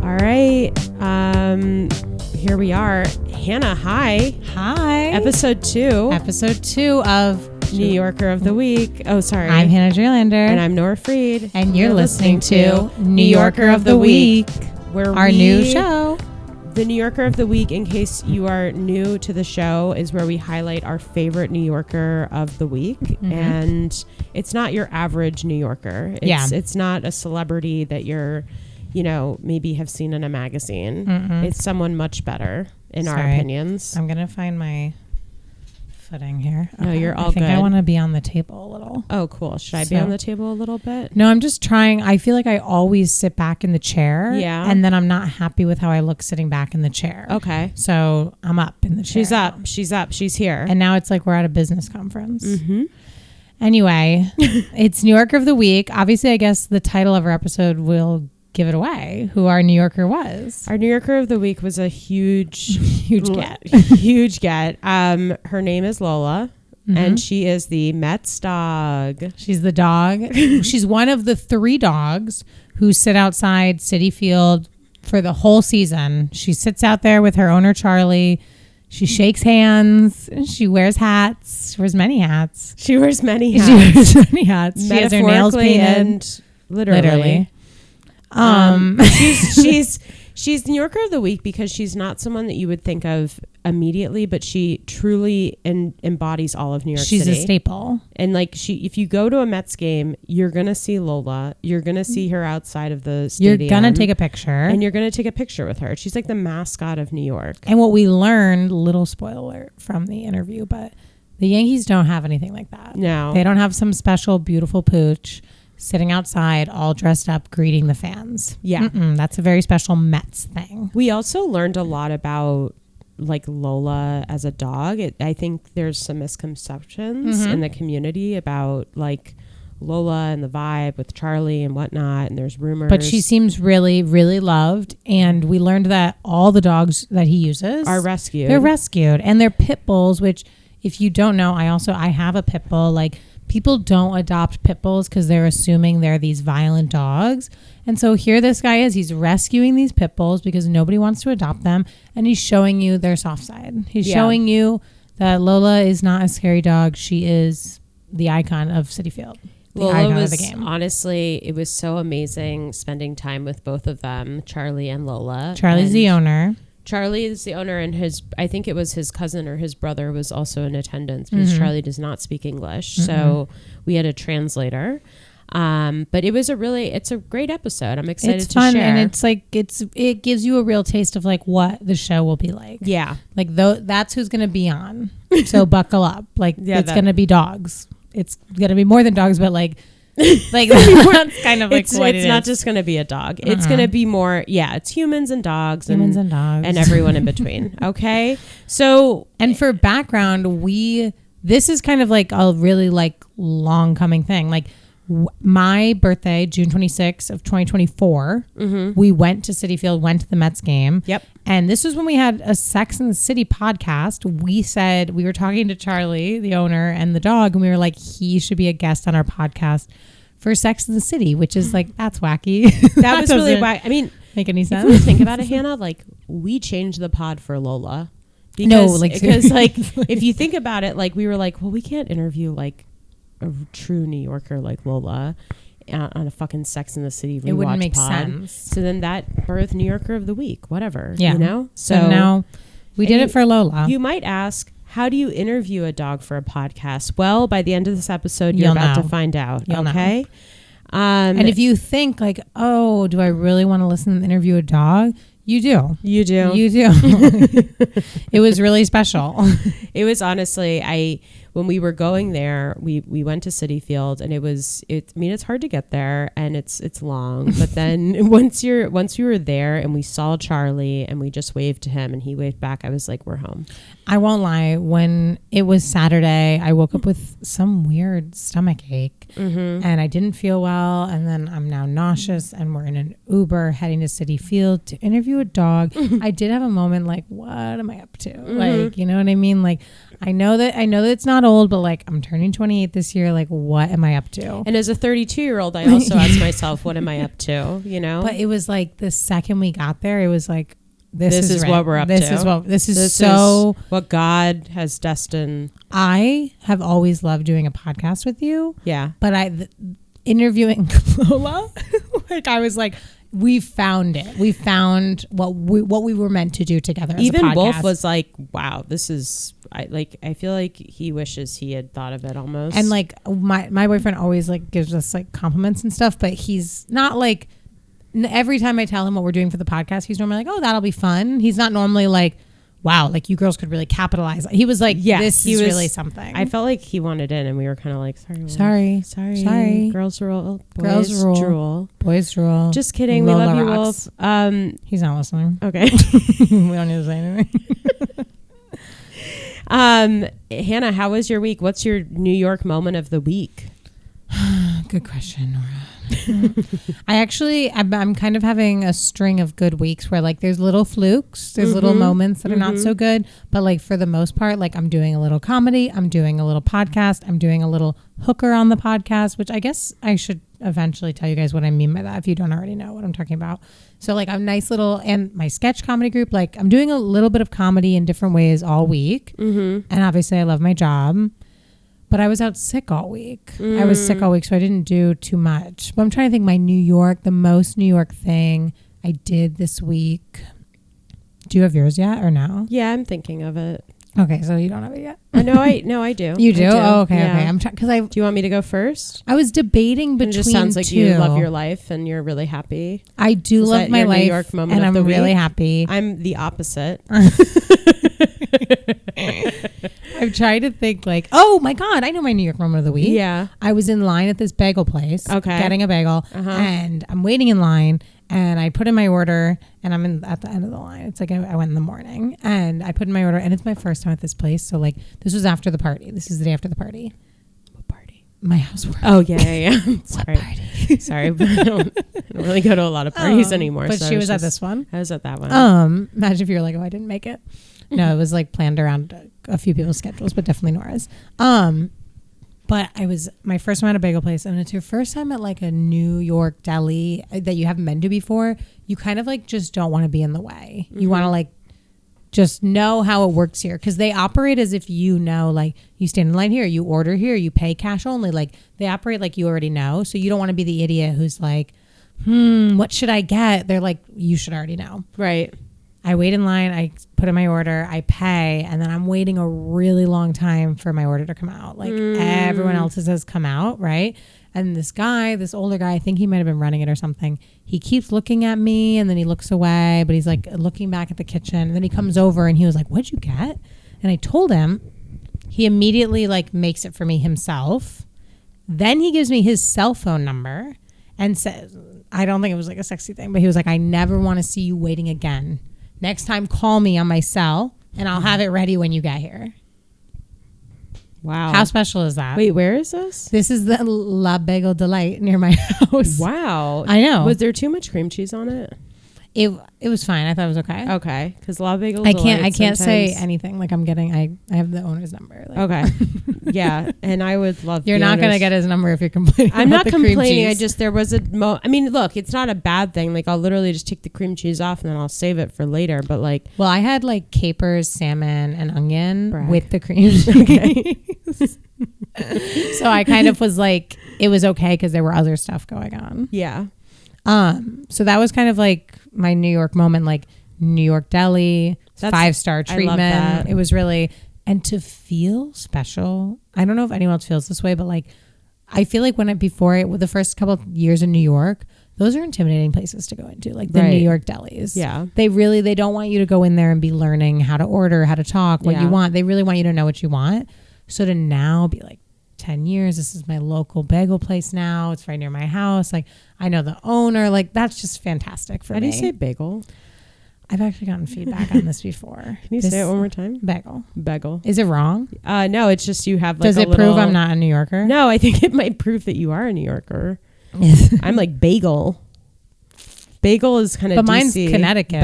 All right. Here we are. Hannah, hi. Hi. Episode 2. Episode 2 of New Yorker of the Week. Oh, sorry. I'm Hanna Gerlander. And I'm Nora Fried. And you're listening to New Yorker of the Week. Where our new show. The New Yorker of the Week, in case you are new to the show, is where we highlight our favorite New Yorker of the week. Mm-hmm. And it's not your average New Yorker. It's not a celebrity that you're, maybe have seen in a magazine. Mm-mm. It's someone much better in our opinions. I'm going to find my footing here. No, you're all good. I think I want to be on the table a little. Oh, cool. Should I be on the table a little bit? No, I'm just trying. I feel like I always sit back in the chair. Yeah. And then I'm not happy with how I look sitting back in the chair. Okay. So I'm up in the chair. She's up. She's up. She's here. And now it's like we're at a business conference. Mm-hmm. Anyway, it's New Yorker of the Week. Obviously, I guess the title of our episode will give it away who our New Yorker was. Our New Yorker of the Week was a huge get. Huge get. Her name is Lola. Mm-hmm. And she is the Mets dog. She's the dog. She's one of the 3 dogs who sit outside Citi Field for the whole season. She sits out there with her owner, Curley. She shakes hands. She wears hats. She wears many hats. She has her nails painted. And literally. She's New Yorker of the Week because she's not someone that you would think of immediately, but she truly embodies all of New York City. She's a staple. And if you go to a Mets game, you're going to see Lola. You're going to see her outside of the stadium. You're going to take a picture. And you're going to take a picture with her. She's like the mascot of New York. And what we learned, little spoiler alert from the interview, but the Yankees don't have anything like that. No. They don't have some special, beautiful pooch sitting outside all dressed up greeting the fans. Yeah. That's a very special Mets thing. We also learned a lot about Lola as a dog. I think there's some misconceptions in the community about Lola and the vibe with Charlie and whatnot, and there's rumors. But she seems really, really loved, and we learned that all the dogs that he uses are rescued. They're rescued, and they're pit bulls, which if you don't know, I have a pit bull. People don't adopt pit bulls because they're assuming they're these violent dogs. And so here this guy is, he's rescuing these pit bulls because nobody wants to adopt them. And he's showing you their soft side. He's showing you that Lola is not a scary dog. She is the icon of Citi Field. Lola was, honestly, it was so amazing spending time with both of them, Charlie and Lola. Charlie's the owner. Charlie is the owner, and I think it was his cousin or his brother was also in attendance because Charlie does not speak English. So we had a translator. But it's a great episode. I'm excited to share. And it gives you a real taste of what the show will be like. Yeah. That's who's going to be on. So buckle up. It's going to be dogs. It's going to be more than dogs, but that's kind of it's not just going to be a dog. It's going to be more, it's humans and dogs and everyone in between. Okay. So, and for background, this is kind of a really long coming thing. My birthday, June 26th of 2024, we went to Citi Field, went to the Mets game. Yep. And this was when we had a Sex and the City podcast. We said, we were talking to Charlie, the owner, and the dog, and we were like, he should be a guest on our podcast for Sex and the City, which is that's wacky. That was really why. I mean, make any sense? If you think about it, Hannah, we changed the pod for Lola. Because if you think about it, we were well, we can't interview a true New Yorker like Lola on a fucking Sex and the City rewatch pod. It wouldn't make sense. So then that birthed New Yorker of the Week, whatever. Yeah. So now we did it for Lola. You might ask, how do you interview a dog for a podcast? Well, by the end of this eepisode, you're about to find out. Okay. And if you think oh, do I really want to listen and interview a dog? You do. It was really special. It was honestly, when we were going there, we went to Citi Field, and it's hard to get there, and it's long. But then once we were there and we saw Charlie and we just waved to him and he waved back, I was like, we're home. I won't lie. When it was Saturday, I woke up with some weird stomach ache and I didn't feel well. And then I'm now nauseous, and we're in an Uber heading to Citi Field to interview a dog. I did have a moment what am I up to? You know what I mean? I know that it's not not old, but like I'm turning 28 this year. Like, what am I up to? And as a 32-year-old, I also ask myself, what am I up to? You know? But it was like the second we got there, it was like, this is what we're up to. This is what God has destined. I have always loved doing a podcast with you. Yeah. But interviewing Lola, like I was like, we found it. We found what we were meant to do together. Even Wolf was like, wow, this is, I feel like he wishes he had thought of it almost. And like my boyfriend always like gives us like compliments and stuff, but he's not like, every time I tell him what we're doing for the podcast, he's normally like, oh, that'll be fun. He's not normally like, wow, like you girls could really capitalize. He was like, this is really something. I felt like he wanted in, and we were kind of like, sorry. Girls rule. Boys drool. Boys drool. Just kidding. Lola we love you, rocks. Wolf. He's not listening. Okay. We don't need to say anything. Hannah, how was your week? What's your New York moment of the week? Good question, Nora. I'm kind of having a string of good weeks where like there's little flukes, there's little moments that are not so good, but like for the most part, like I'm doing a little comedy, I'm doing a little podcast, I'm doing a little hooker on the podcast, which I guess I should eventually tell you guys what I mean by that if you don't already know what I'm talking about. So like I'm nice little, and my sketch comedy group, like I'm doing a little bit of comedy in different ways all week. And obviously I love my job. But I was out sick all week. I was sick all week, so I didn't do too much. But I'm trying to think the most New York thing I did this week. Do you have yours yet or no? Yeah, I'm thinking of it. Okay, so you don't have it yet? No, I do. You do? Oh, okay, yeah. Okay. Do you want me to go first? I was debating between two. It just sounds like you love your life and you're really happy. I do love my life, New York moment and I'm really happy. I'm the opposite. I've tried to think like, oh my God, I know my New York moment of the week. Yeah. I was in line at this bagel place, getting a bagel, and I'm waiting in line, and I put in my order, and I'm at the end of the line. It's like I went in the morning, and I put in my order, and it's my first time at this place. So like, this was after the party. This is the day after the party. What party? My house party. Oh yeah. Sorry. What party? Sorry, but I don't really go to a lot of parties anymore. But so she was at this one. I was at that one. Imagine if you were like, oh, I didn't make it. No, it was like planned around a few people's schedules, but definitely Nora's. But my first time at a bagel place, and it's your first time at like a New York deli that you haven't been to before. You kind of like just don't want to be in the way. You want to like just know how it works here, because they operate as if you know, like you stand in line here, you order here, you pay cash only. Like they operate like you already know. So you don't want to be the idiot who's like, what should I get? They're like, you should already know. Right. I wait in line, I put in my order, I pay, and then I'm waiting a really long time for my order to come out. Like everyone else's has come out, right? And this older guy, I think he might have been running it or something. He keeps looking at me, and then he looks away, but he's like looking back at the kitchen. And then he comes over and he was like, what'd you get? And I told him. He immediately like makes it for me himself. Then he gives me his cell phone number and says, I don't think it was like a sexy thing, but he was like, I never want to see you waiting again. Next time, call me on my cell, and I'll have it ready when you get here. Wow. How special is that? Wait, where is this? This is the La Bagel Delight near my house. Wow. I know. Was there too much cream cheese on it? It was fine. I thought it was okay. Okay. Because La Bagel Delight, I can't say anything. Like I have the owner's number. Like. Okay. Yeah. And I would love You're not going to get his number if you're complaining. I'm not complaining. there was I mean, look, it's not a bad thing. Like I'll literally just take the cream cheese off and then I'll save it for later. But like. Well, I had like capers, salmon, and onion with the cream cheese. Okay. So I kind of was like, it was okay because there were other stuff going on. Yeah. So that was kind of like my New York moment, like New York deli, 5-star treatment. I love that. It was really, and to feel special. I don't know if anyone else feels this way, but like, I feel like the first couple of years in New York, those are intimidating places to go into, like the New York delis. Yeah. They don't want you to go in there and be learning how to order, how to talk, what you want. They really want you to know what you want. So to now be like, 10 years, this is my local bagel place now. It's right near my house. Like I know the owner. Like that's just fantastic for me. How do you say bagel? I've actually gotten feedback on this before. Can you say it one more time? Bagel. Is it wrong? No, it's just you have like Does it prove I'm not a New Yorker? No, I think it might prove that you are a New Yorker. I'm like bagel. Bagel is kind of But mine's Connecticut.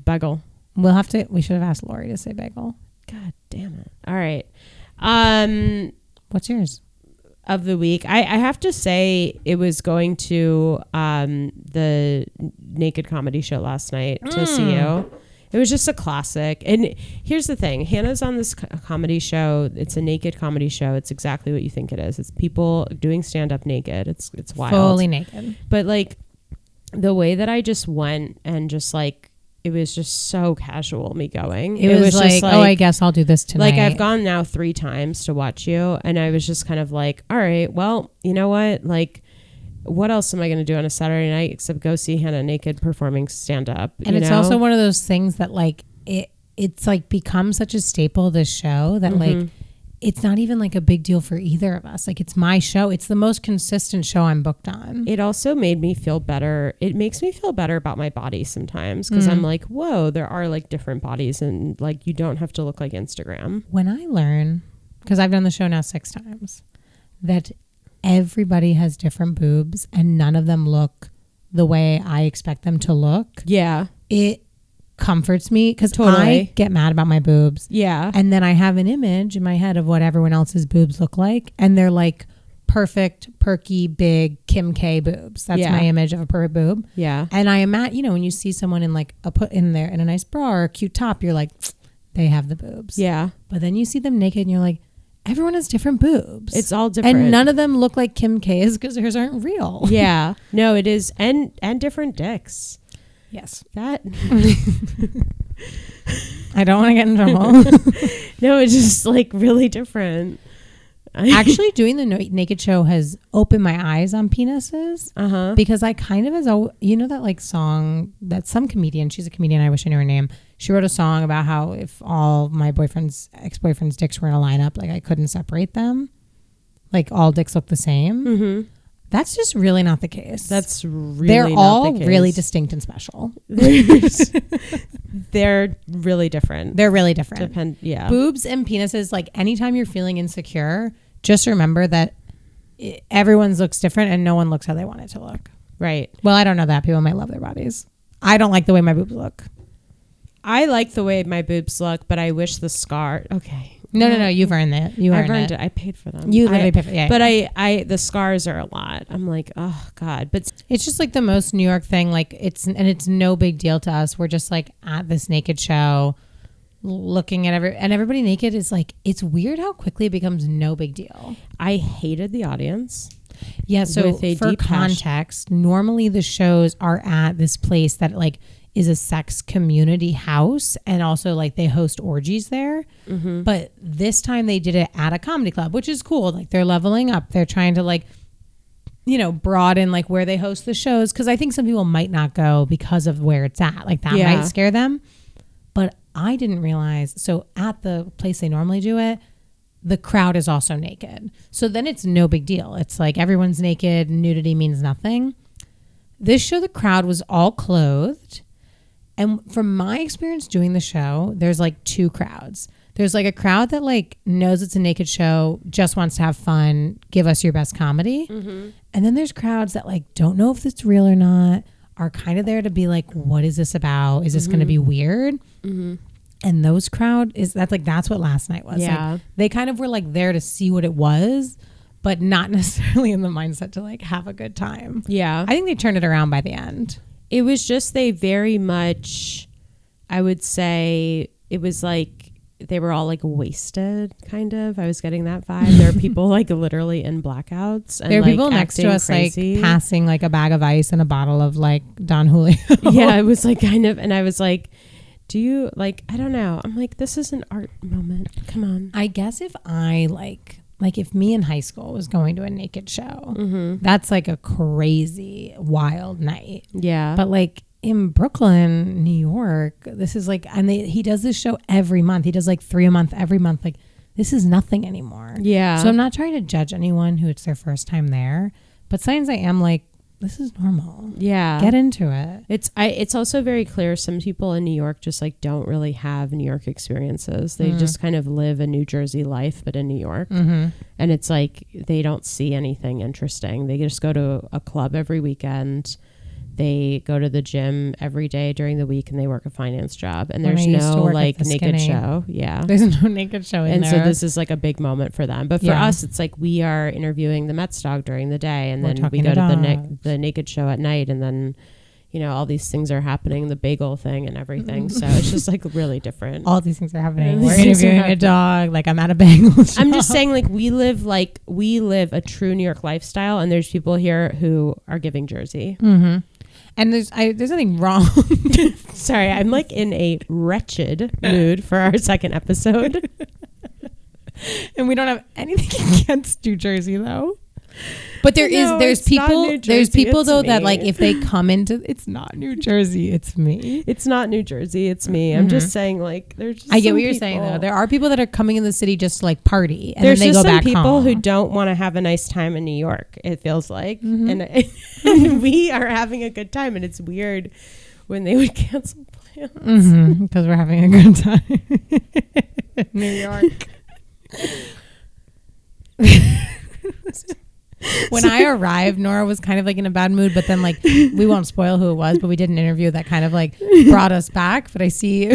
Bagel. We should have asked Lori to say bagel. God damn it. All right. What's yours? Of the week, I have to say it was going to the naked comedy show last night to see you. It was just a classic. And here's the thing. Hannah's on this comedy show. It's a naked comedy show. It's exactly what you think it is. It's people doing stand-up naked. It's wild. Fully naked. But like the way that I just went and just like, it was just so casual, me going. It was like, oh, I guess I'll do this tonight. Like, I've gone now 3 times to watch you, and I was just kind of like, all right, well, you know what? Like, what else am I going to do on a Saturday night except go see Hannah naked performing stand-up? And it's also one of those things that, like, it's like become such a staple of this show that, like, it's not even like a big deal for either of us. Like, it's my show. It's the most consistent show I'm booked on. It also made me feel better. It makes me feel better about my body sometimes because I'm like, whoa, there are like different bodies and like you don't have to look like Instagram. When I learn, because I've done the show now 6 times, that everybody has different boobs and none of them look the way I expect them to look. Yeah. It comforts me because totally. I get mad about my boobs. Yeah. And then I have an image in my head of what everyone else's boobs look like. And they're like perfect, perky, big Kim K boobs. That's my image of a perfect boob. Yeah. And I imagine, when you see someone in like put in there in a nice bra or a cute top, you're like, they have the boobs. Yeah. But then you see them naked and you're like, everyone has different boobs. It's all different. And none of them look like Kim K's because hers aren't real. Yeah. No, it is. And different dicks. Yes. That. I don't want to get in trouble. No, it's just like really different. Actually, doing the naked show has opened my eyes on penises. Because I kind of, that like song that some comedian, she's a comedian, I wish I knew her name. She wrote a song about how if all my ex-boyfriend's dicks were in a lineup, like I couldn't separate them. Like all dicks look the same. Mm-hmm. That's just really not the case. That's really They're not all the case. really distinct and special. They're really different. They're really different. Boobs and penises, like anytime you're feeling insecure, just remember that everyone's looks different and no one looks how they want it to look. Right. Well, I don't know that. People might love their bodies. I don't like the way my boobs look. I like the way my boobs look, but I wish the scar. Okay. No. You've earned it. I've earned it. I paid for them. You literally paid for it. Yeah. But I the scars are a lot. I'm like, oh God. But it's just like the most New York thing. Like it's no big deal to us. We're just like at this naked show looking at everybody naked is like, it's weird how quickly it becomes no big deal. I hated the audience. Yeah. So for context, normally the shows are at this place that like is a sex community house, and also like they host orgies there. Mm-hmm. But this time they did it at a comedy club, which is cool. Like they're leveling up. They're trying to like, broaden like where they host the shows. Cause I think some people might not go because of where it's at. Like that might scare them. But I didn't realize. So at the place they normally do it, the crowd is also naked. So then it's no big deal. It's like everyone's naked. Nudity means nothing. This show, the crowd was all clothed. And from my experience doing the show, there's like 2 crowds. There's like a crowd that like knows it's a naked show, just wants to have fun, give us your best comedy. Mm-hmm. And then there's crowds that like don't know if it's real or not, are kind of there to be like, what is this about? Is this going to be weird? Mm-hmm. And those that's what last night was. Yeah. Like, they kind of were like there to see what it was, but not necessarily in the mindset to like have a good time. Yeah. I think they turned it around by the end. It was just, they very much, I would say it was like they were all like wasted kind of. I was getting that vibe. There are people like literally in blackouts. And there are like people next to us crazy. Like passing like a bag of ice and a bottle of like Don Julio. Yeah, it was like kind of, and I was like, do you like, I don't know. I'm like, this is an art moment. Come on. I guess if I like if me in high school was going to a naked show, that's like a crazy wild night. Yeah. But like in Brooklyn, New York, this is like, and he does this show every month. He does like 3 a month, every month. Like this is nothing anymore. Yeah. So I'm not trying to judge anyone who it's their first time there, but sometimes I am like, this is normal. Yeah. Get into it. It's also very clear some people in New York just like don't really have New York experiences. They just kind of live a New Jersey life, but in New York. Mm-hmm. And it's like they don't see anything interesting. They just go to a club every weekend. they go to the gym every day during the week and they work a finance job, and there's no like naked show. Yeah. There's no naked show in there. And so this is like a big moment for them. But for us, it's like we are interviewing the Mets dog during the day, and then we go to the naked show at night, and then all these things are happening, the bagel thing and everything. So it's just like really different. All these things are happening. We're interviewing a dog. Like I'm at a bagel shop. I'm just saying, like we live a true New York lifestyle, and there's people here who are giving Jersey. Mm-hmm. And there's nothing wrong. Sorry, I'm like in a wretched mood for our second episode. And we don't have anything against New Jersey though. But there's people though that like if they come into, it's not New Jersey, it's me. It's not New Jersey, it's me. I'm just saying, like there's just I get what you're saying though. There are people that are coming in the city just to like party, and there's then they just go back some people home. who don't want to have a nice time in New York, it feels like. And we are having a good time, and it's weird when they would cancel plans because we're having a good time in New York. When I arrived, Nora was kind of like in a bad mood, but then like we won't spoil who it was, but we did an interview that kind of like brought us back. But I see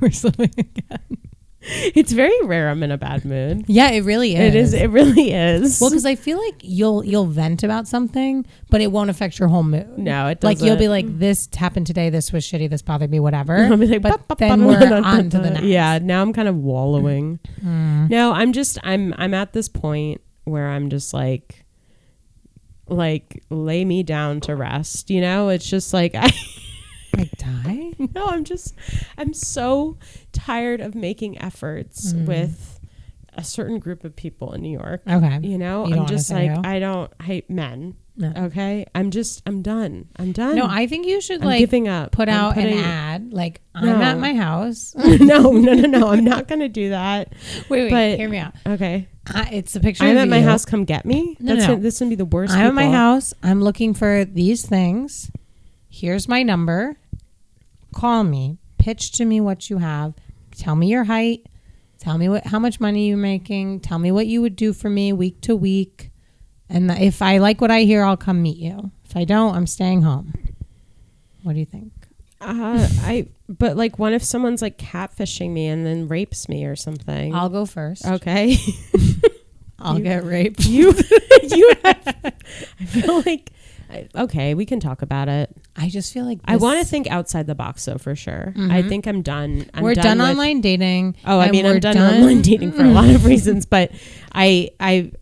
we're slipping again. It's very rare I'm in a bad mood. Yeah, it really is. It really is. Well, because I feel like you'll vent about something, but it won't affect your whole mood. No, it doesn't. Like you'll be like, this happened today, this was shitty, this bothered me, whatever. I'll be like, but then we're on to the next. Yeah, now I'm kind of wallowing. No, I'm at this point where I'm just like lay me down to rest. It's just like like die? No, I'm so tired of making efforts with a certain group of people in New York. Okay. I'm just like, I hate men. No. Okay. I'm done. No, I think you should giving up. Put out an ad. Like I'm at my house. No. I'm not going to do that. Wait, but, hear me out. Okay. It's a picture I'm of at my house. Come get me. No. This would be the worst. I'm at my house. I'm looking for these things. Here's my number. Call me. Pitch to me what you have. Tell me your height. Tell me how much money you're making. Tell me what you would do for me week to week. And if I like what I hear, I'll come meet you. If I don't, I'm staying home. What do you think? But like, what if someone's like catfishing me and then rapes me or something? I'll go first. Okay. I'll get raped. You have, I feel like, okay, we can talk about it. I just feel like I want to think outside the box though, for sure. I think I'm done. We're done online dating. Oh, I mean, I'm done online dating for a lot of reasons, but I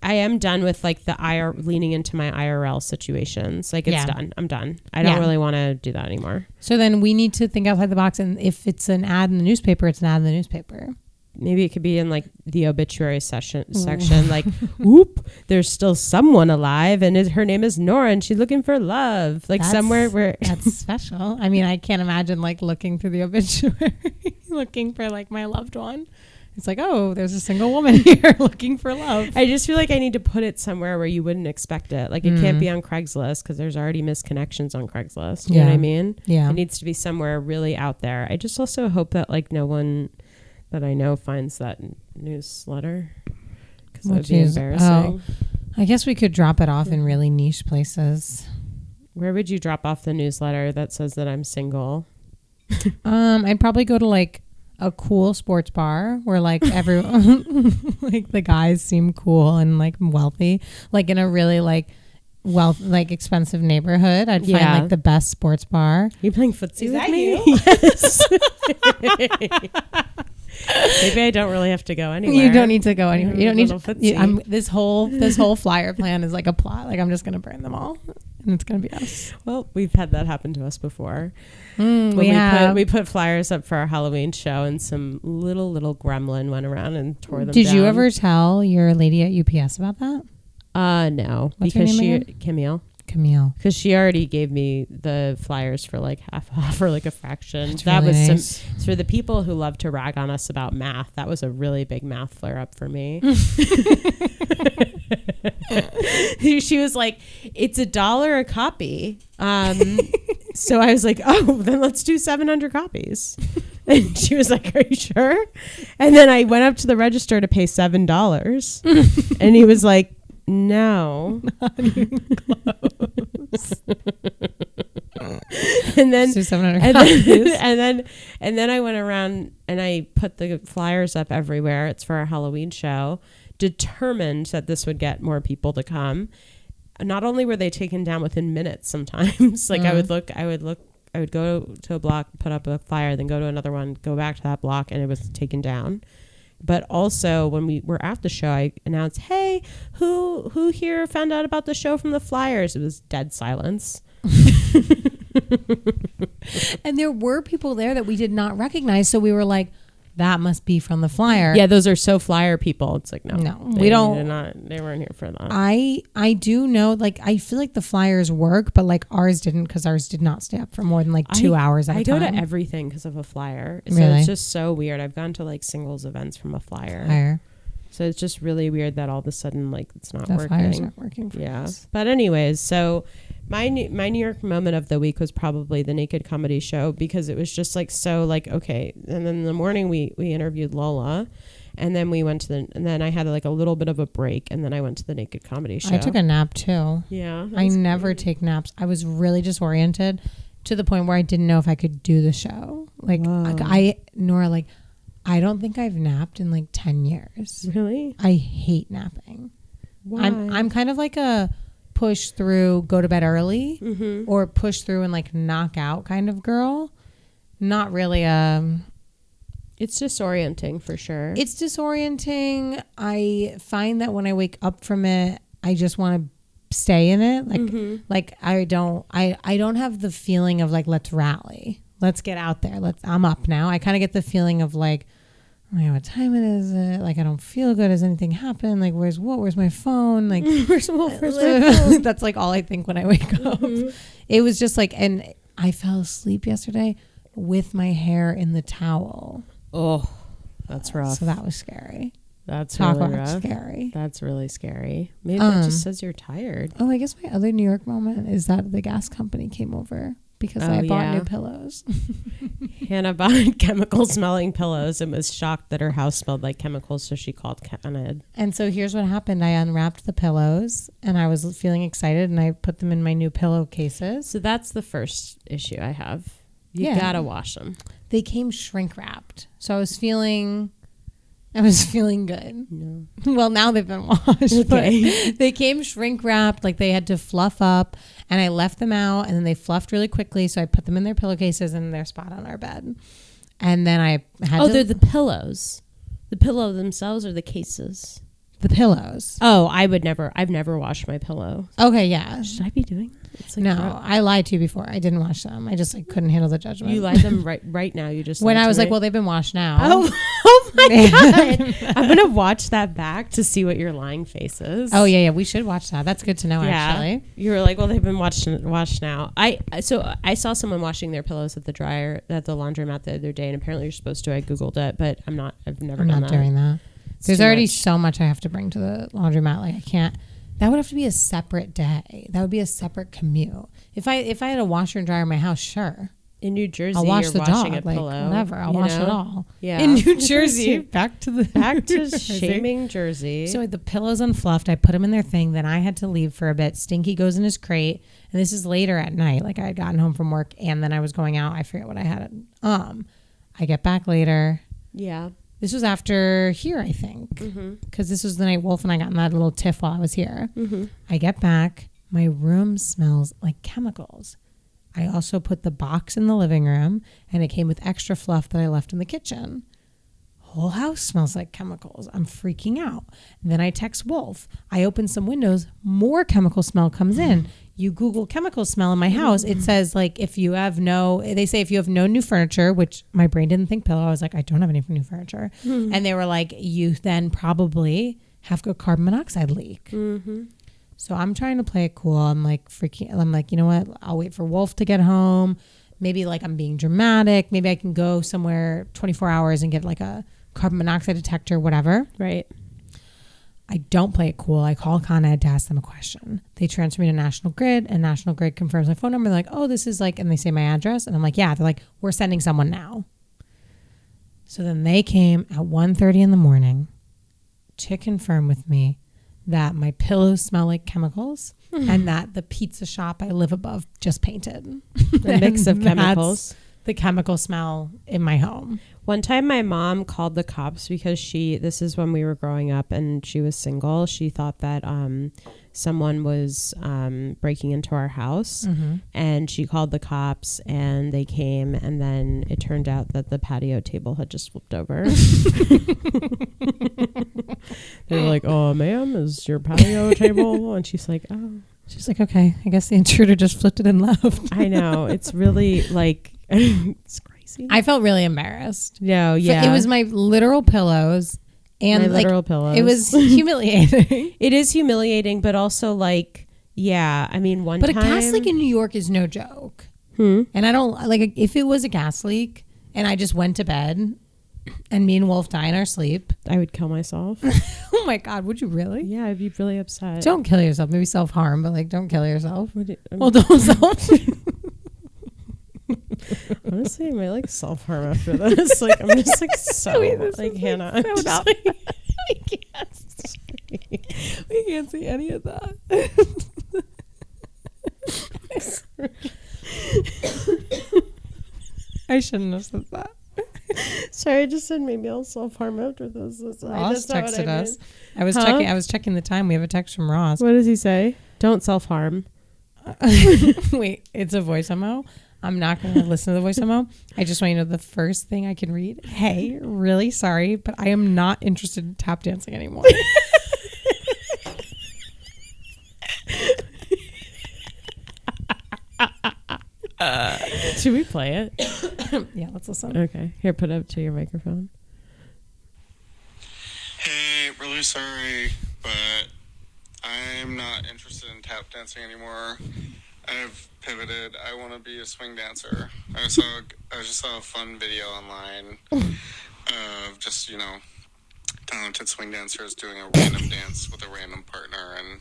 am done with like the leaning into my IRL situations. Like it's done. I'm done. I don't really want to do that anymore. So then we need to think outside the box, and if it's an ad in the newspaper, it's an ad in the newspaper. Maybe it could be in like the obituary section, like, whoop, there's still someone alive and her name is Nora and she's looking for love. Like somewhere where that's special. I mean, I can't imagine like looking through the obituary, looking for like my loved one. It's like, oh, there's a single woman here looking for love. I just feel like I need to put it somewhere where you wouldn't expect it. Like it can't be on Craigslist because there's already missed connections on Craigslist. You know what I mean? Yeah. It needs to be somewhere really out there. I just also hope that like no one that I know finds that newsletter because that would be embarrassing. I guess we could drop it off in really niche places. Where would you drop off the newsletter that says that I'm single? I'd probably go to like a cool sports bar where like everyone like the guys seem cool and like wealthy, like in a really like expensive neighborhood. I'd find like the best sports bar. You playing footsie with me? Yes. Maybe I don't really have to go anywhere. You don't need to go anywhere. You don't need to. This whole flyer plan is like a plot. Like I'm just gonna burn them all, and it's gonna be us. Well, we've had that happen to us before. We put flyers up for our Halloween show, and some little gremlin went around and tore them down. Did you ever tell your lady at UPS about that? No. What's her name again? Camille. Because she already gave me the flyers for like half off or like a fraction. That's that really was nice. For the people who love to rag on us about math. That was a really big math flare up for me. She was like, "It's $1 a copy." So I was like, "Oh, then let's do 700 copies." And she was like, "Are you sure?" And then I went up to the register to pay $7, and he was like, "No." Not even close. And then, so 700 copies. and then I went around and I put the flyers up everywhere. It's for our Halloween show, determined that this would get more people to come. Not only were they taken down within minutes sometimes, like I would go to a block, put up a flyer, then go to another one, go back to that block, and it was taken down. But also when we were at the show, I announced, hey, who here found out about the show from the flyers? It was dead silence. And there were people there that we did not recognize. So we were like, that must be from the flyer. Yeah, those are so flyer people. It's like, no, we don't. They weren't here for that. I do know, like, I feel like the flyers work, but like ours didn't, because ours did not stay up for more than like 2 hours at a time. I go to everything because of a flyer. So Really? it's just so weird. I've gone to like singles events from a flyer. So it's just really weird that all of a sudden, like, it's not working. Flyers aren't working for us. But anyways, so my New York moment of the week was probably the Naked Comedy Show, because it was just like, so like, okay. And then in the morning we interviewed Lola, and then we went to and then I had like a little bit of a break, and then I went to the Naked Comedy Show. I took a nap too. Yeah. I never take naps. I was really disoriented to the point where I didn't know if I could do the show. Like, Nora, like, I don't think I've napped in like 10 years. Really? I hate napping. Why? I'm kind of like a push through, go to bed early, or push through and like knock out kind of girl. Not really it's disorienting for sure. It's disorienting. I find that when I wake up from it, I just want to stay in it. Like like I don't have the feeling of like, let's rally. Let's get out there. I'm up now. I kind of get the feeling of like, oh my God, what time it is? Like, I don't feel good. Has anything happened? Like, where's my phone? Like, where's my phone? That's like all I think when I wake up. It was just like, and I fell asleep yesterday with my hair in the towel. Oh, that's rough. So that was scary. That's Talk really about rough. Scary. That's really scary. Maybe that just says you're tired. Oh, I guess my other New York moment is that the gas company came over because I bought new pillows. Hanna bought chemical smelling pillows and was shocked that her house smelled like chemicals, so she called Ed. And so here's what happened. I unwrapped the pillows and I was feeling excited, and I put them in my new pillowcases. So that's the first issue I have. You gotta wash them. They came shrink wrapped. So I was feeling good. No. Well, now they've been washed. Okay. But they came shrink wrapped, like they had to fluff up, and I left them out, and then they fluffed really quickly. So I put them in their pillowcases in their spot on our bed. And then I had they're the pillows. The pillow themselves or the cases? The pillows. Oh, I've never washed my pillow. Okay, yeah. Should I be doing that? It's like no, I lied to you before. I didn't wash them. I just like couldn't handle the judgment. You lied them right now. You just when I was like, well, they've been washed now. Oh my God. I'm gonna watch that back to see what your lying face is. Oh yeah, we should watch that. That's good to know. Actually, you were like, well, they've been washed now. I saw someone washing their pillows at the dryer at the laundromat the other day, and apparently you're supposed to. I googled it, but I've never done that. Doing that. There's already so much I have to bring to the laundromat. Like I can't. That would have to be a separate day. That would be a separate commute. If I had a washer and dryer in my house, sure. In New Jersey, I'll wash you're the washing dog, a pillow. Whatever. I'll wash it all. Yeah. In New Jersey. back to shaming Jersey. So the pillows unfluffed. I put them in their thing. Then I had to leave for a bit. Stinky goes in his crate. And this is later at night. Like I had gotten home from work and then I was going out. I forget what I had. I get back later. Yeah. This was after here, I think. Because this was the night Wolf and I got in that little tiff while I was here. I get back. My room smells like chemicals. I also put the box in the living room, and it came with extra fluff that I left in the kitchen. Whole house smells like chemicals. I'm freaking out. And then I text Wolf. I open some windows. More chemical smell comes in. You Google chemical smell in my house. It says like if you have no new furniture, which my brain didn't think pillow. I was like, I don't have any new furniture. And they were like, you then probably have a carbon monoxide leak. So I'm trying to play it cool. I'm like, you know what? I'll wait for Wolf to get home. Maybe like I'm being dramatic. Maybe I can go somewhere 24 hours and get like a carbon monoxide detector, whatever. Right. I don't play it cool. I call Con Ed to ask them a question. They transfer me to National Grid, and National Grid confirms my phone number. They're like, oh, this is like, and they say my address. And I'm like, yeah. They're like, we're sending someone now. So then they came at 1:30 in the morning to confirm with me that my pillows smell like chemicals, and that the pizza shop I live above just painted. A mix of chemicals. The chemical smell in my home. One time my mom called the cops because this is when we were growing up and she was single. She thought that someone was breaking into our house, and she called the cops and they came, and then it turned out that the patio table had just flipped over. They were like, "Oh, ma'am, is your patio table?" And she's like, "Oh." She's like, "Okay, I guess the intruder just flipped it and left." I know. It's really like, it's crazy. I felt really embarrassed. No, yeah. It was my literal pillows. And my literal pillows. It was humiliating. It is humiliating, but also like, yeah. I mean, but a gas leak in New York is no joke. And I don't like, if it was a gas leak and I just went to bed and me and Wolf die in our sleep, I would kill myself. Oh my God, would you really? Yeah, I'd be really upset. Don't kill yourself. Maybe self-harm, but like, don't kill yourself. Well, don't self. Honestly, I might like self-harm after this. Like, I'm just like so like Hannah. I'm just like, we can't see any of that. I shouldn't have said that. Sorry, I just said maybe I'll self-harm after this. Ross texted us. I was checking the time. We have a text from Ross. What does he say? Don't self-harm. Wait, it's a voice memo. I'm not going to listen to the voice memo. I just want you to know the first thing I can read. Hey, really sorry, but I am not interested in tap dancing anymore. Should we play it? Yeah, let's listen. Okay. Here, put it up to your microphone. Hey, really sorry, but I'm not interested in tap dancing anymore. I've pivoted. I want to be a swing dancer. I just saw a fun video online of just, talented swing dancers doing a random dance with a random partner, and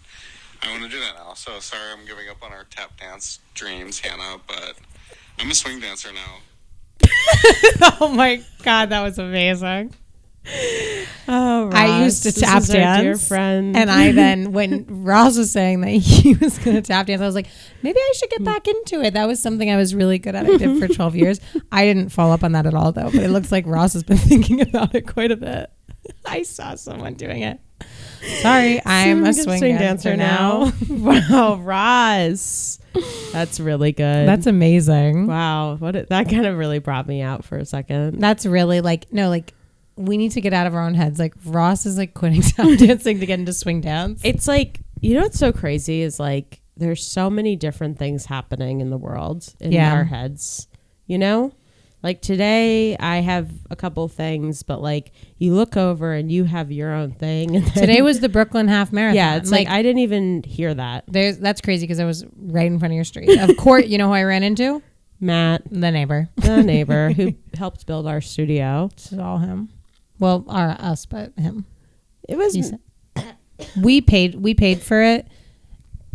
I want to do that now. So sorry I'm giving up on our tap dance dreams, Hannah, but I'm a swing dancer now. Oh my God, that was amazing. Oh, Ross, I used to tap dance, dear friend. and I then, when Ross was saying that he was going to tap dance, I was like, maybe I should get back into it. That was something I was really good at. I did for 12 years. I didn't follow up on that at all, though. But it looks like Ross has been thinking about it quite a bit. I saw someone doing it. Sorry, I'm a swing dancer now. Wow, Ross, that's really good. That's amazing. Wow, that kind of really brought me out for a second. That's really we need to get out of our own heads. Like, Ross is like quitting tap dancing to get into swing dance. It's like, what's so crazy is like there's so many different things happening in the world in our heads, like today I have a couple things, but like you look over and you have your own thing. And today was the Brooklyn half marathon. Yeah, it's like I didn't even hear that. That's crazy because I was right in front of your street. Of course, you know who I ran into? Matt, the neighbor who helped build our studio. It's all him. Well, us, but him. It was. We paid for it,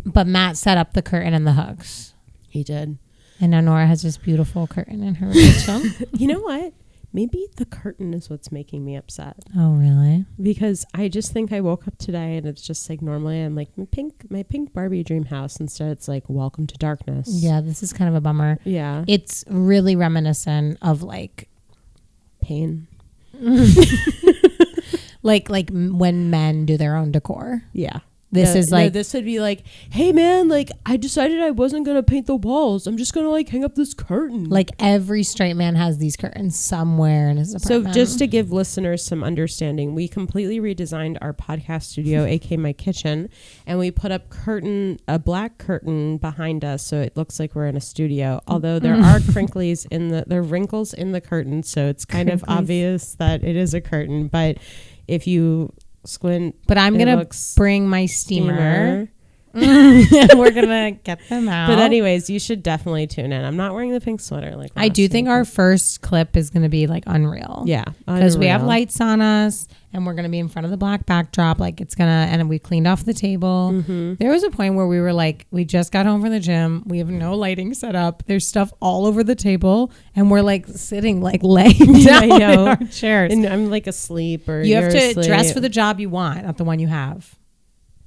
but Matt set up the curtain and the hooks. He did. And now Nora has this beautiful curtain in her kitchen. You know what? Maybe the curtain is what's making me upset. Oh, really? Because I just think I woke up today and it's just like normally I'm like my pink Barbie dream house. Instead, it's like welcome to darkness. Yeah, this is kind of a bummer. Yeah. It's really reminiscent of like pain. like when men do their own decor. Yeah. This would be like, hey man, like I decided I wasn't gonna paint the walls. I'm just gonna like hang up this curtain. Like every straight man has these curtains somewhere in his apartment. So just to give listeners some understanding, we completely redesigned our podcast studio, aka my kitchen, and we put up a black curtain behind us so it looks like we're in a studio. Although there are wrinkles in the curtain, so it's kind of obvious that it is a curtain. But if you squint, but I'm gonna bring my steamer. We're gonna get them out. But anyways, you should definitely tune in. I'm not wearing the pink sweater like I do think our first clip is gonna be like unreal. Yeah, because we have lights on us and we're gonna be in front of the black backdrop. Like and we cleaned off the table. Mm-hmm. There was a point where we were like, we just got home from the gym. We have no lighting set up. There's stuff all over the table, and we're like sitting like laying down in our chairs. And I'm like asleep, or you have to dress for the job you want, not the one you have.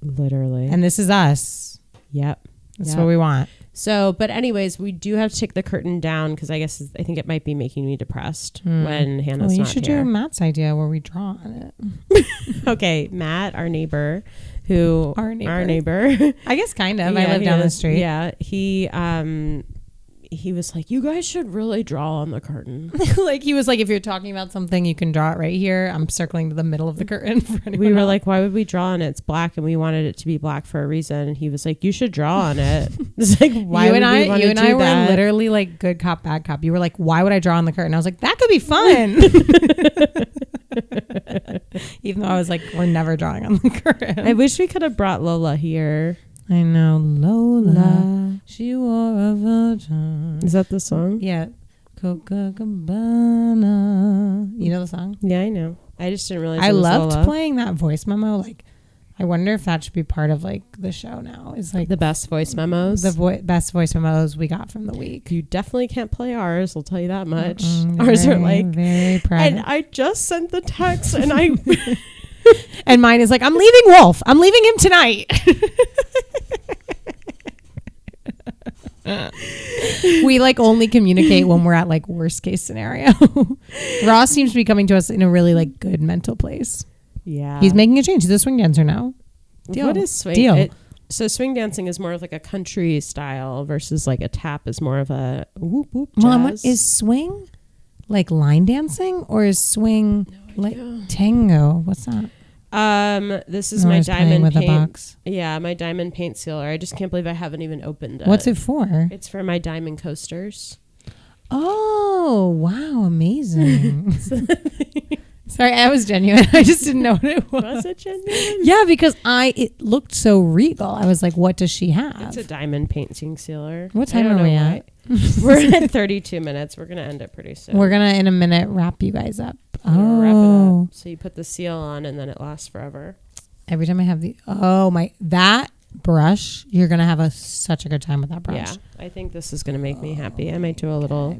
Literally. And this is us. Yep. That's what we want. So, but anyways, we do have to take the curtain down because I think it might be making me depressed when Hannah's not here. You should do Matt's idea where we draw on it. Okay, Matt, our neighbor, our neighbor. I guess kind of. I live down the street. Yeah, he was like, you guys should really draw on the curtain. Like he was like, if you're talking about something, you can draw it right here. I'm circling to the middle of the curtain. For we were like, why would we draw on it? It's black, and we wanted it to be black for a reason. And he was like, you should draw on it. It's like, why you would and we want to do that? You and I were literally like good cop, bad cop. You were like, why would I draw on the curtain? I was like, that could be fun. Even though I was like, we're never drawing on the curtain. I wish we could have brought Lola here. I know, Lola, she wore a virgin. Is that the song? Yeah. Copacabana. You know the song? Yeah, I know. I just didn't realize I it was loved Lola. playing that voice memo. Like, I wonder if that should be part of like the show now. Is like the best voice memos. The best voice memos we got from the week. You definitely can't play ours. I'll tell you that much. Ours are like very private. And I just sent the text, and I. And mine is like, I'm leaving Wolf. I'm leaving him tonight. We like only communicate when we're at like worst case scenario. Ross seems to be coming to us in a really like good mental place. Yeah. He's making a change. He's a swing dancer now. Deal. What is swing? Deal. So swing dancing is more of like a country style versus like a tap is more of a whoop whoop jazz. Mom, is swing like line dancing or is swing like tango? What's that? This is my diamond with paint. A box. Yeah, my diamond paint sealer. I just can't believe I haven't even opened it. What's it for? It's for my diamond coasters. Oh, wow, amazing. Sorry, I was genuine. I just didn't know what it was. Was it genuine? Yeah, because it looked so regal. I was like, what does she have? It's a diamond painting sealer. What time are we at? We're at 32 minutes. We're going to end it pretty soon. We're going to, in a minute, wrap you guys up. Wrap it up. So you put the seal on and then it lasts forever. Every time I have that brush, you're going to have such a good time with that brush. Yeah, I think this is going to make me happy. I might do a little,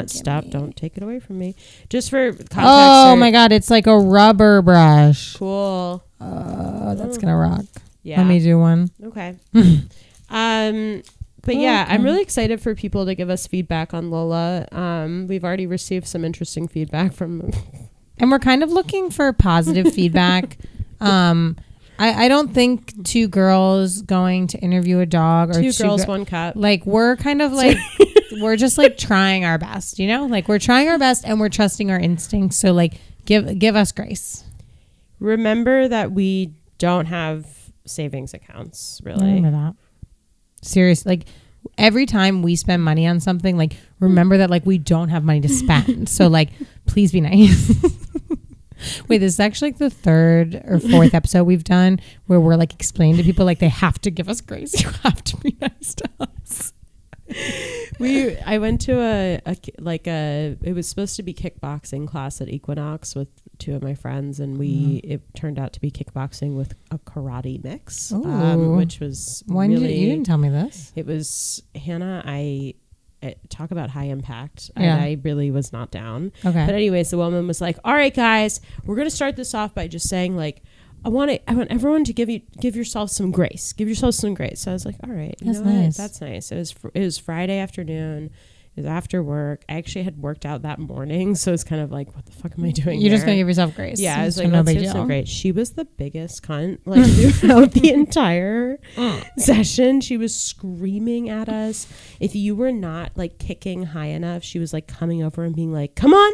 stop. Don't take it away from me. Just for context. Oh my God, it's like a rubber brush. Cool. Oh, that's going to rock. Yeah. Let me do one. Okay. But yeah, I'm really excited for people to give us feedback on Lola. We've already received some interesting feedback from and we're kind of looking for positive feedback. I don't think two girls going to interview a dog or two girls, one cup. Like we're kind of like we're just like trying our best, you know? Like we're trying our best and we're trusting our instincts. So like give us grace. Remember that we don't have savings accounts, really. Remember that. Seriously, like every time we spend money on something, like remember that like we don't have money to spend. So like please be nice. Wait, this is actually like the third or fourth episode we've done where we're like explaining to people like they have to give us grace. You have to be nice to us. I went to it was supposed to be kickboxing class at Equinox with two of my friends, and it turned out to be kickboxing with a karate mix, which was you didn't tell me this. It was Hannah. I talk about high impact. Yeah. I really was not down. Okay. But anyways, the woman was like, all right, guys, we're going to start this off by just saying like, I want everyone to give yourself some grace. Give yourself some grace. So I was like, all right. That's nice. That's nice. It was Friday afternoon. It was after work. I actually had worked out that morning. So it's kind of like, what the fuck am I doing You're just going to give yourself grace. Yeah. I was like, let's give some grace. She was the biggest cunt like throughout the entire session. She was screaming at us. If you were not like kicking high enough, she was like coming over and being like, come on.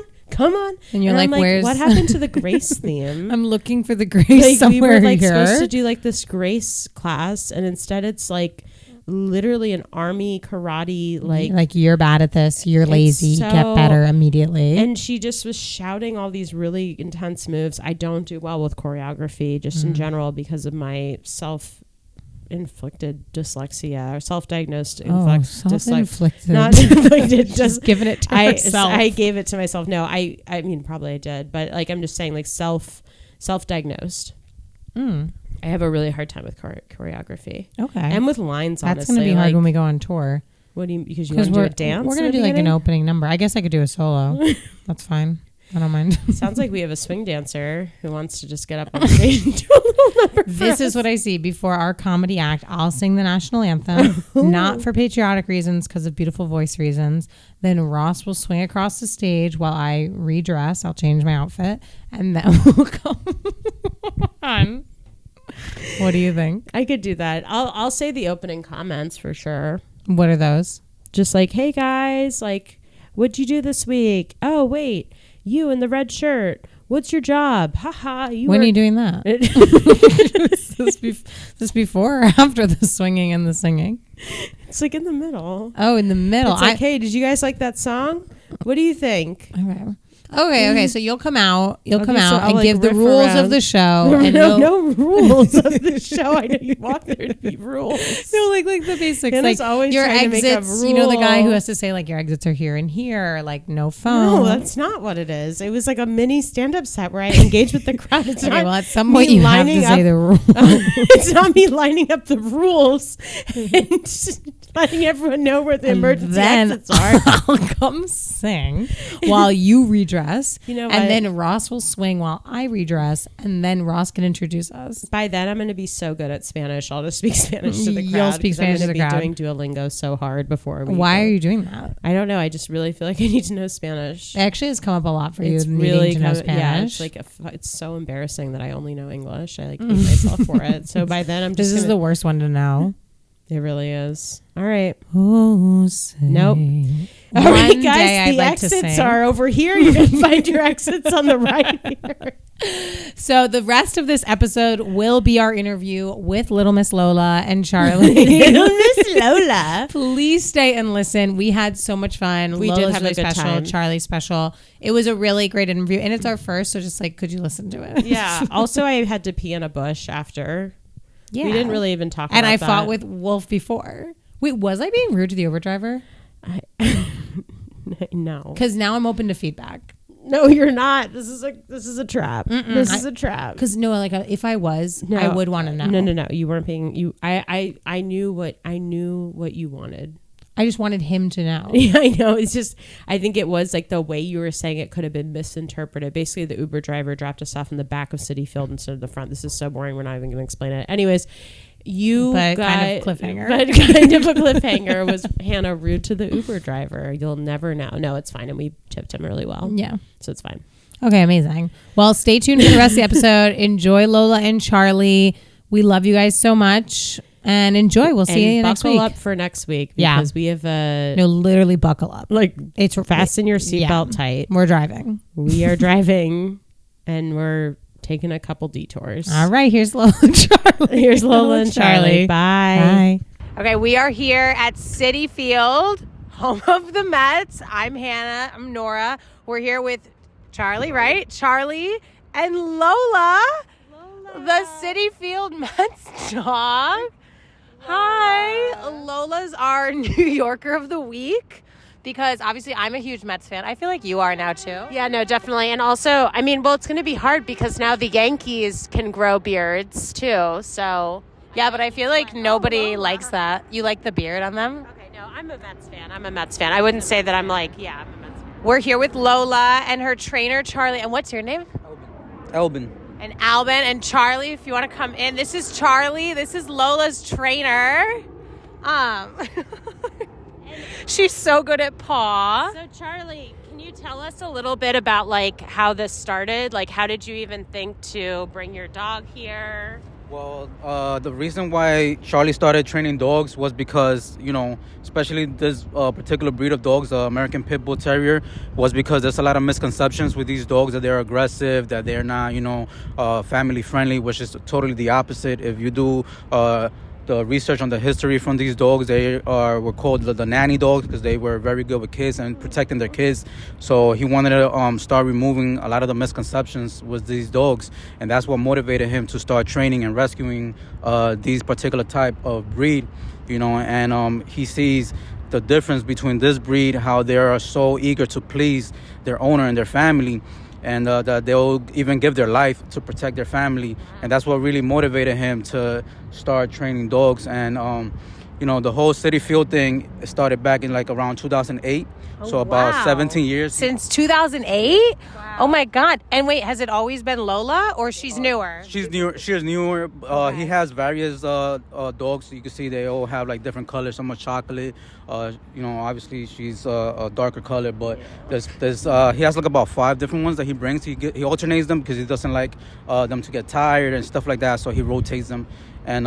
And you're like, where's what happened to the grace theme? I'm looking for the grace somewhere. We were like here. Supposed to do like this grace class, and instead it's like literally an army karate like you're bad at this, you're lazy, get better immediately. And she just was shouting all these really intense moves. I don't do well with choreography just in general because of my self-inflicted dyslexia or self-diagnosed self-inflicted. Not inflicted, just giving it to myself. I gave it to myself. No, I mean probably I did, but like I'm just saying like self-diagnosed. I have a really hard time with choreography. Okay. And with lines, honestly. That's going to be hard when we go on tour. What do you, because you want to do a dance? We're going to do like an opening number. I guess I could do a solo. That's fine. I don't mind. Sounds like we have a swing dancer who wants to just get up on stage and do a little number. This is what I see before our comedy act. I'll sing the national anthem, not for patriotic reasons, because of beautiful voice reasons. Then Ross will swing across the stage while I redress. I'll change my outfit, and then we'll come on. What do you think? I could do that. I'll say the opening comments for sure. What are those? Just like, hey guys, like, what'd you do this week? Oh, wait. You in the red shirt. What's your job? Haha. When are you doing that? This before or after the swinging and the singing? It's like in the middle. Oh, in the middle. It's like, hey, did you guys like that song? What do you think? Okay. So you'll come out. You'll come out and like give the rules around. of the show. No rules of the show. I know you want there to be rules. No, like the basics. Hannah's like always your trying to make exits. a rule. You know the guy who has to say like your exits are here and here. Like no phone. No, that's not what it is. It was like a mini stand-up set where I engage with the crowd. It's okay, not well, at some point you have to say the rules. It's not me lining up the rules and letting everyone know where the emergency exits are. I'll come sing while you redress. You know what? And then Ross will swing while I redress, and then Ross can introduce us. By then, I'm going to be so good at Spanish. I'll just speak Spanish to the crowd. You'll speak Spanish to the crowd. I'm going to be doing Duolingo so hard before we Why go. are you doing that? I don't know. I just really feel like I need to know Spanish. It actually has come up a lot for It's you really needing to know Spanish. Yeah, it's like it's so embarrassing that I only know English. I like hate myself for it. So by then, I'm just. This is the worst one to know. It really is. All right. Oh, nope. All right, guys. The exits are over here. You're going to find your exits on the right here. So the rest of this episode will be our interview with Little Miss Lola and Charlie. Little Miss Lola. Please stay and listen. We had so much fun. We Lola's did have really a good special. time. Charlie's special. It was a really great interview, and it's our first. So just like, could you listen to it? Yeah. Also, I had to pee in a bush after. Yeah. We didn't really even talk about that. And I fought with Wolf before. Wait, was I being rude to the Uber driver? No. Because now I'm open to feedback. No, you're not. This is a trap. This is a trap. Because no, like if I was, I would want to know. No. You weren't being you. I knew what you wanted. I just wanted him to know. Yeah, I know. It's just, I think it was like the way you were saying it could have been misinterpreted. Basically, the Uber driver dropped us off in the back of Citi Field instead of the front. This is so boring. We're not even going to explain it. Anyways, kind of a cliffhanger was Hannah rude to the Uber driver. You'll never know. No, it's fine. And we tipped him really well. Yeah. So it's fine. Okay, amazing. Well, stay tuned for the rest of the episode. Enjoy Lola and Charlie. We love you guys so much. And enjoy. We'll see you next week. Buckle up for next week because we have literally buckle up. Like it's fasten your seatbelt tight. We're driving. We are driving, and we're taking a couple detours. All right. Here's Lola and Charlie. Here's Lola and Charlie. Bye. Okay, we are here at Citi Field, home of the Mets. I'm Hannah. I'm Nora. We're here with Charlie, right? Charlie and Lola. The Citi Field Mets dog. Hi. Lola's our New Yorker of the week because obviously I'm a huge Mets fan. I feel like you are now too. Yeah, no, definitely. And also, I mean, well, it's going to be hard because now the Yankees can grow beards too. So, yeah, but I feel like nobody likes that. You like the beard on them? Okay, no, I'm a Mets fan. I wouldn't say that I'm like, yeah, I'm a Mets fan. We're here with Lola and her trainer, Charlie. And what's your name? Albin. And Albin and Charlie, if you want to come in. This is Charlie. This is Lola's trainer. She's so good at paw. So Charlie, can you tell us a little bit about like how this started? Like how did you even think to bring your dog here? Well, the reason why Charlie started training dogs was because, especially this particular breed of dogs, the American Pit Bull Terrier, was because there's a lot of misconceptions with these dogs that they're aggressive, that they're not, family friendly, which is totally the opposite. If you do the research on the history from these dogs, they were called the nanny dogs because they were very good with kids and protecting their kids. So he wanted to start removing a lot of the misconceptions with these dogs, and that's what motivated him to start training and rescuing these particular type of breed, and he sees the difference between this breed, how they are so eager to please their owner and their family, and that they'll even give their life to protect their family. And that's what really motivated him to start training dogs. And the whole Citi Field thing started back in like around 2008 So about 17 years. Since 2008? Wow. Oh my God. And wait, has it always been Lola or she's newer? She's newer. She's newer. He has various dogs. So you can see they all have like different colors. Some are chocolate. Obviously she's a darker color, but there's he has like about 5 different ones that he brings. He alternates them because he doesn't like them to get tired and stuff like that. So he rotates them. And,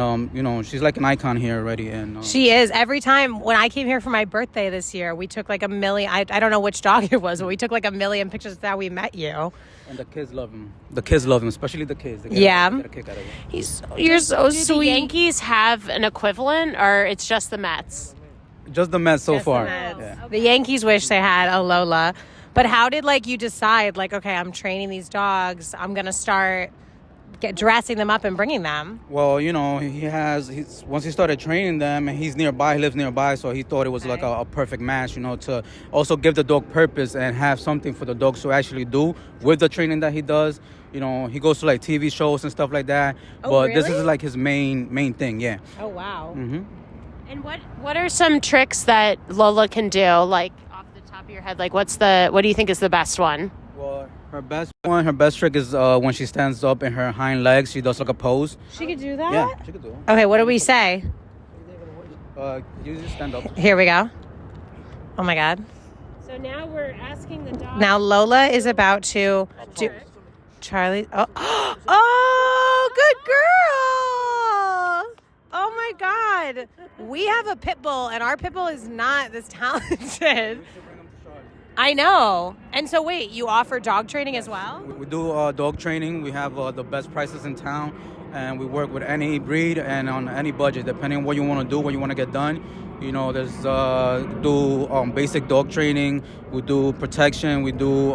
she's like an icon here already. And she is. Every time when I came here for my birthday this year, we took like a million. I don't know which dog it was, but we took like a million pictures that we met you. And the kids love him. The kids love him, especially the kids. They get a kick out of him. You're so sweet. sweet. Do the Yankees have an equivalent, or it's just the Mets? Just the Mets so far. Yeah. The Yankees wish they had a Lola. But how did you decide, okay, I'm training these dogs. I'm going to start dressing them up and bringing them? Well, once he started training them, and he lives nearby, so he thought it was like a perfect match, to also give the dog purpose and have something for the dogs to actually do with the training that he does. He goes to TV shows and stuff like that. Oh, but really? This is his main thing, yeah. Oh, wow. Mm-hmm. And what are some tricks that Lola can do, off the top of your head? What do you think is the best one? Well, her best trick is when she stands up in her hind legs. She does like a pose. She could do that? Yeah, she could do it. Okay, what do we say? You just stand up. Here we go. Oh my God. So now we're asking the dog. Now Lola is about to do Charlie. Oh, oh, good girl. Oh my God. We have a pit bull and our pit bull is not this talented. I know. And so wait, you offer dog training as well? We do dog training. We have the best prices in town, and we work with any breed and on any budget, depending on what you want to do, what you want to get done. There's basic dog training. We do protection. We do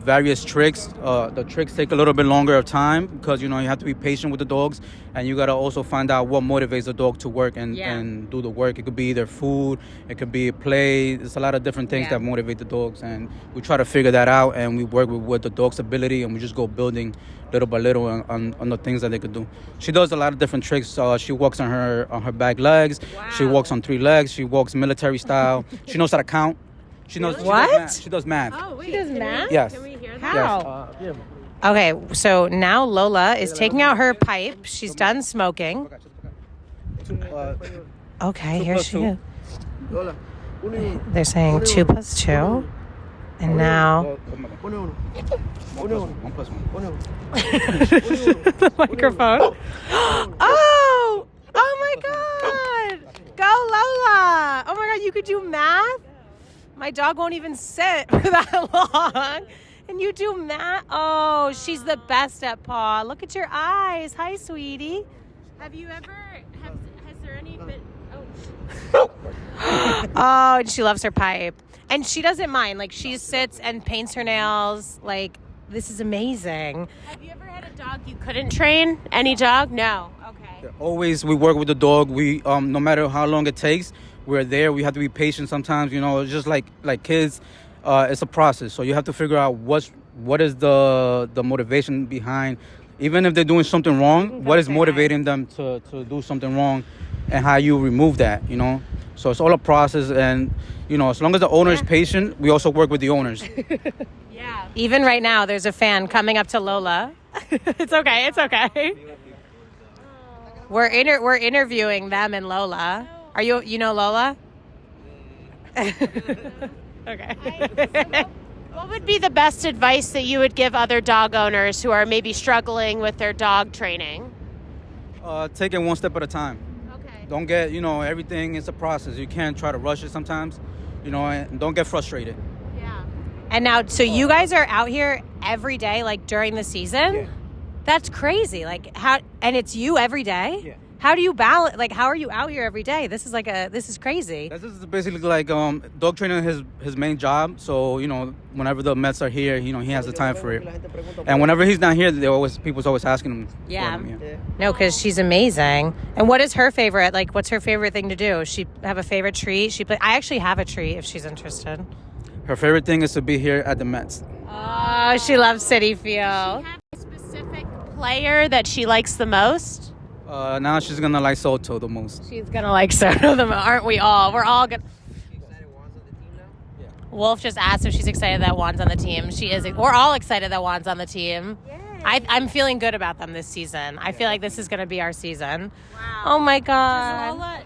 various tricks. The tricks take a little bit longer of time because you have to be patient with the dogs, and you gotta also find out what motivates the dog to work and do the work. It could be either food, it could be play. There's a lot of different things that motivate the dogs, and we try to figure that out. And we work with the dog's ability, and we just go building little by little on the things that they could do. She does a lot of different tricks. She walks on her back legs. Wow. She walks on 3 legs. She walks military style. She knows how to count. She knows what? She does math. Oh, wait. She does math? Yes. Can we hear that? How? Yes. Okay, so now Lola is taking out her pipe. She's done smoking. Okay, here she is. They're saying 2 plus 2. And now... the microphone. Oh! Oh my God! Go Lola! Oh my God, you could do math? My dog won't even sit for that long. And you do math? Oh, she's the best at paw. Look at your eyes. Hi, sweetie. Have you ever... Has there any bit... Oh. Oh, and she loves her pipe. And she doesn't mind. She sits and paints her nails. This is amazing. Have you ever had a dog you couldn't train? Any dog? No. Okay. Always we work with the dog. We no matter how long it takes, we're there. We have to be patient sometimes. Just like kids, it's a process. So you have to figure out what is the motivation behind. Even if they're doing something wrong, what is motivating them to do something wrong, and how you remove that. So it's all a process, and as long as the owner is patient, we also work with the owners. Yeah. Even right now, there's a fan coming up to Lola. It's okay. It's okay. We're interviewing them and Lola. Are you Lola? Okay. What would be the best advice that you would give other dog owners who are maybe struggling with their dog training? Take it one step at a time. Okay. Don't get, everything is a process. You can't try to rush it sometimes, and don't get frustrated. Yeah. And now, so you guys are out here every day, during the season? Yeah. That's crazy. How, and it's you every day? Yeah. How do you balance, how are you out here every day? This is this is crazy. This is basically dog training his main job. So, whenever the Mets are here, he has the time for it. And whenever he's not here, people's always asking him. Yeah. For him, yeah. No, because she's amazing. And what is her favorite? What's her favorite thing to do? She have a favorite treat? I actually have a treat if she's interested. Her favorite thing is to be here at the Mets. Oh, she loves Citi Field. Does she have a specific player that she likes the most? Now she's gonna like Soto the most. She's gonna like Soto the most, aren't we all? We're all gonna. Wolf just asked if she's excited that Juan's on the team. She is. We're all excited that Juan's on the team. I'm feeling good about them this season. I feel like this is going to be our season. Wow. Oh, my God.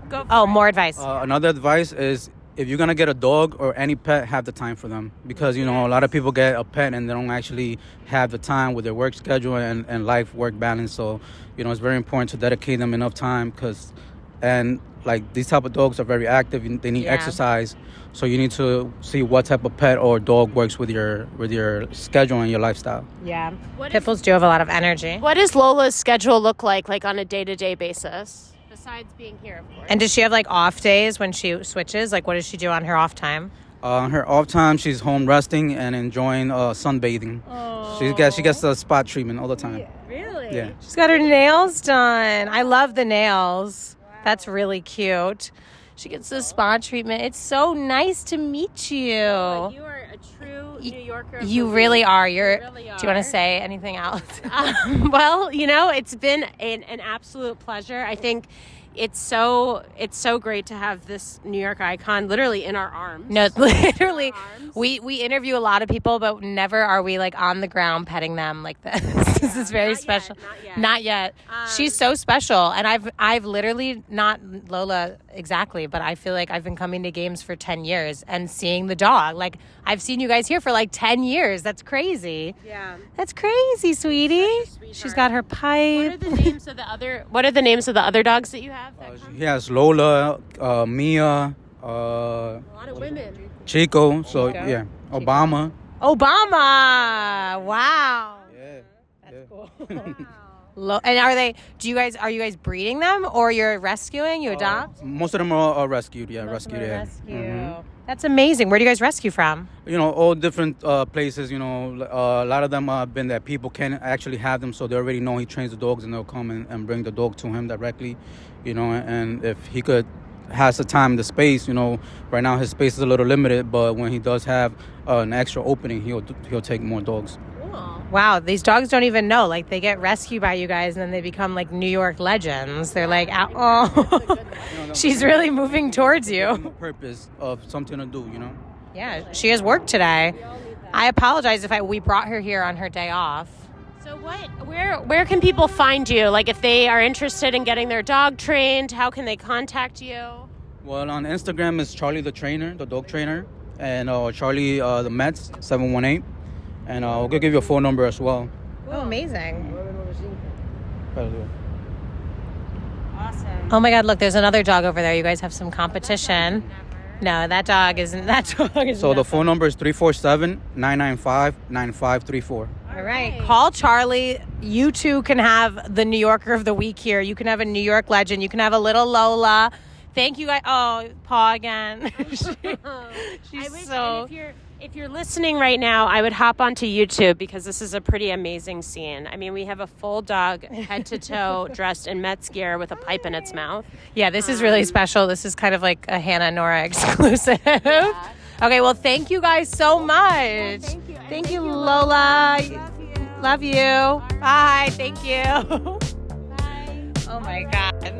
Go. More advice. Another advice is if you're going to get a dog or any pet, have the time for them. Because, a lot of people get a pet and they don't actually have the time with their work schedule and life-work balance. So, it's very important to dedicate them enough time and these type of dogs are very active. They need exercise. So you need to see what type of pet or dog works with your schedule and your lifestyle. Yeah. Pit bulls do have a lot of energy. What does Lola's schedule look like on a day-to-day basis? Besides being here, of course. And does she have off days when she switches? What does she do on her off time? On her off time, she's home resting and enjoying sunbathing. Oh. She gets the spot treatment all the time. Really? Yeah. She's got her nails done. I love the nails. Wow. That's really cute. She gets the spa treatment. It's so nice to meet you. Oh, you are a true New Yorker. You really are. You really are. Do you want to say anything else? Well, it's been an absolute pleasure. I think it's so great to have this New York icon literally in our arms. No, literally. We interview a lot of people, but never are we on the ground petting them like this. This is very special. Not yet. She's so special, and I've literally not Lola exactly, but I feel like I've been coming to games for 10 years and seeing the dog. I've seen you guys here for 10 years. That's crazy. Yeah. That's crazy, sweetie. She's got her pipe. What are the names of the other dogs that you have? He has Lola, Mia, a lot of women. Chico. So yeah, Chico. Obama. Wow. Yeah. That's cool. Wow. And are you guys breeding them or you're rescuing? You adopt? Most of them are rescued. Yeah, Most rescued. of them are Yeah. rescue. Mm-hmm. That's amazing. Where do you guys rescue from? All different places. A lot of them have been that people can actually have them, so they already know he trains the dogs, and they'll come and bring the dog to him directly. And if he has the time, the space. Right now his space is a little limited, but when he does have an extra opening, he'll take more dogs. Wow, these dogs don't even know. They get rescued by you guys, and then they become New York legends. They're oh, she's really moving towards you. Purpose of something to do, Yeah, she has work today. I apologize if we brought her here on her day off. So where can people find you? If they are interested in getting their dog trained, how can they contact you? Well, on Instagram is Charlie the trainer, the dog trainer, and Charlie the Mets 718. And I'll give you a phone number as well. Oh, amazing. Awesome. Oh, my God. Look, there's another dog over there. You guys have some competition. No, that dog isn't. So the phone number is 347-995-9534. All right. Call Charlie. You two can have the New Yorker of the week here. You can have a New York legend. You can have a little Lola. Thank you, guys. Oh, Paw again. If you're listening right now, I would hop onto YouTube because this is a pretty amazing scene. I mean, we have a full dog, head to toe, dressed in Mets gear with a pipe in its mouth. Yeah, this is really special. This is kind of like a Hanna and Nora exclusive. Yeah. Okay, well, thank you guys so much. Well, thank you, Lola. Love you. Bye. Thank you. Bye. Oh, my God.